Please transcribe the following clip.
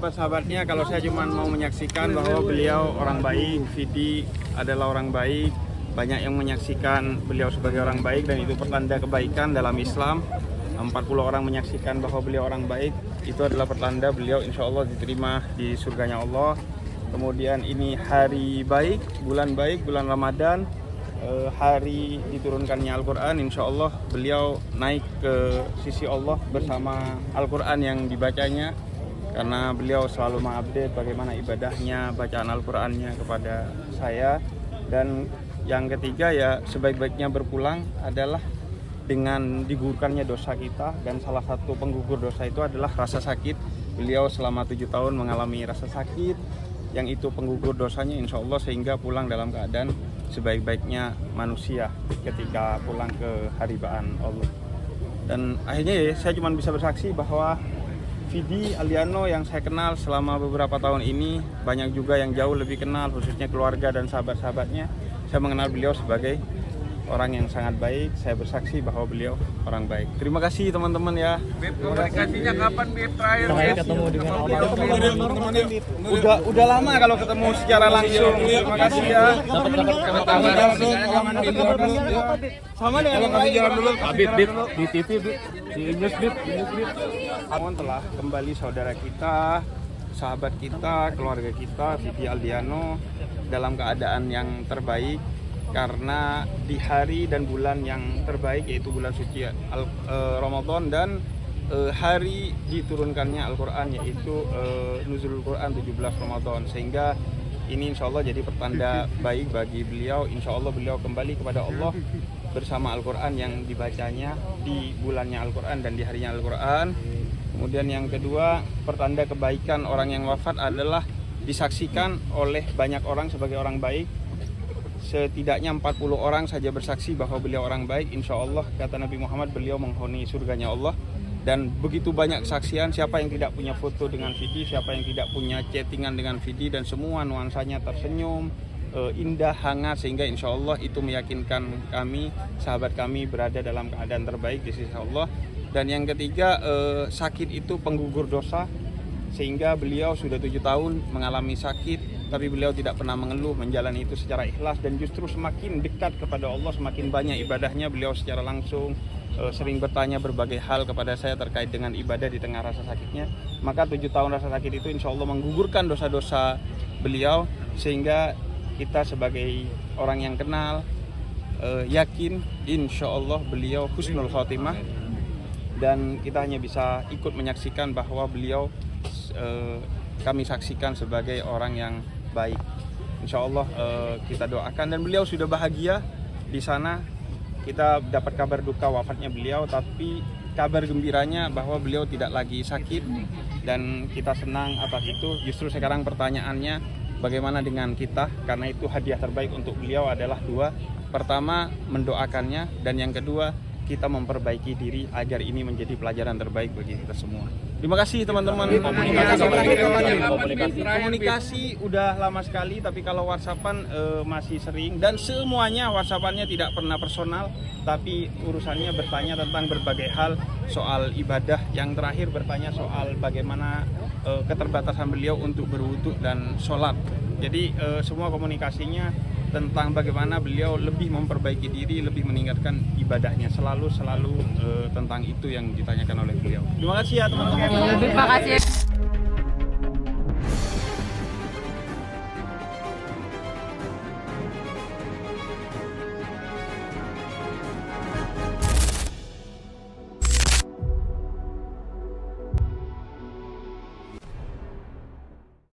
sahabat-sahabatnya, kalau saya cuma mau menyaksikan bahwa beliau orang baik, Vidi adalah orang baik, banyak yang menyaksikan beliau sebagai orang baik dan itu pertanda kebaikan dalam Islam. 40 orang menyaksikan bahwa beliau orang baik, itu adalah pertanda beliau insya Allah diterima di surganya Allah. Kemudian ini hari baik, bulan Ramadan, hari diturunkannya Al-Quran, insya Allah beliau naik ke sisi Allah bersama Al-Quran yang dibacanya, karena beliau selalu mengupdate bagaimana ibadahnya, bacaan Al-Qurannya kepada saya. Dan yang ketiga ya, sebaik-baiknya berpulang adalah dengan digugurkannya dosa kita, dan salah satu penggugur dosa itu adalah rasa sakit. Beliau selama 7 tahun mengalami rasa sakit, yang itu penggugur dosanya insya Allah, sehingga pulang dalam keadaan sebaik-baiknya manusia ketika pulang ke haribaan Allah. Dan akhirnya ya, saya cuma bisa bersaksi bahwa Vidi Aldiano yang saya kenal selama beberapa tahun ini, banyak juga yang jauh lebih kenal, khususnya keluarga dan sahabat-sahabatnya. Saya mengenal beliau sebagai orang yang sangat baik. Saya bersaksi bahwa beliau orang baik. Terima kasih teman-teman ya. Komunikasinya kapan Beb terakhir? Ketemu dengan Udah lama kalau ketemu secara langsung. Terima kasih ya. Sama dengan yang lain. Jalan dulu. Bib di TV Bib, di News Bib. Mohon telah kembali saudara kita, sahabat kita, keluarga kita, Vidi Aldiano dalam keadaan yang terbaik, karena di hari dan bulan yang terbaik, yaitu bulan suci Ramadan dan hari diturunkannya Al-Quran, yaitu Nuzulul Quran 17 Ramadan, sehingga ini insya Allah jadi pertanda baik bagi beliau. Insya Allah beliau kembali kepada Allah bersama Al-Quran yang dibacanya di bulannya Al-Quran dan di harinya Al-Quran. Kemudian yang kedua, pertanda kebaikan orang yang wafat adalah disaksikan oleh banyak orang sebagai orang baik. Setidaknya 40 orang saja bersaksi bahwa beliau orang baik. Insya Allah, kata Nabi Muhammad, beliau menghuni surganya Allah. Dan begitu banyak kesaksian, siapa yang tidak punya foto dengan Vidi, siapa yang tidak punya chattingan dengan Vidi, dan semua nuansanya tersenyum, indah, hangat, sehingga insya Allah itu meyakinkan kami, sahabat kami berada dalam keadaan terbaik di sisi Allah. Dan yang ketiga, sakit itu penggugur dosa, sehingga beliau sudah 7 tahun mengalami sakit, tapi beliau tidak pernah mengeluh, menjalani itu secara ikhlas, dan justru semakin dekat kepada Allah, semakin banyak ibadahnya. Beliau secara langsung sering bertanya berbagai hal kepada saya terkait dengan ibadah di tengah rasa sakitnya. Maka 7 tahun rasa sakit itu insya Allah menggugurkan dosa-dosa beliau, sehingga kita sebagai orang yang kenal yakin insya Allah beliau husnul khotimah, dan kita hanya bisa ikut menyaksikan bahwa beliau kami saksikan sebagai orang yang baik. Insya Allah kita doakan, dan beliau sudah bahagia di sana. Kita dapat kabar duka wafatnya beliau, tapi kabar gembiranya bahwa beliau tidak lagi sakit, dan kita senang atas itu. Justru sekarang pertanyaannya, bagaimana dengan kita? Karena itu hadiah terbaik untuk beliau adalah 2. Pertama, mendoakannya, dan yang kedua, kita memperbaiki diri agar ini menjadi pelajaran terbaik bagi kita semua. Terima kasih teman-teman. Komunikasi udah lama sekali, tapi kalau WhatsAppan masih sering, dan semuanya WhatsAppannya tidak pernah personal, tapi urusannya bertanya tentang berbagai hal soal ibadah. Yang terakhir bertanya soal bagaimana keterbatasan beliau untuk berwudu dan sholat. Jadi semua komunikasinya tentang bagaimana beliau lebih memperbaiki diri, lebih meningkatkan ibadahnya, selalu tentang itu yang ditanyakan oleh beliau. Terima kasih ya teman-teman. Terima kasih.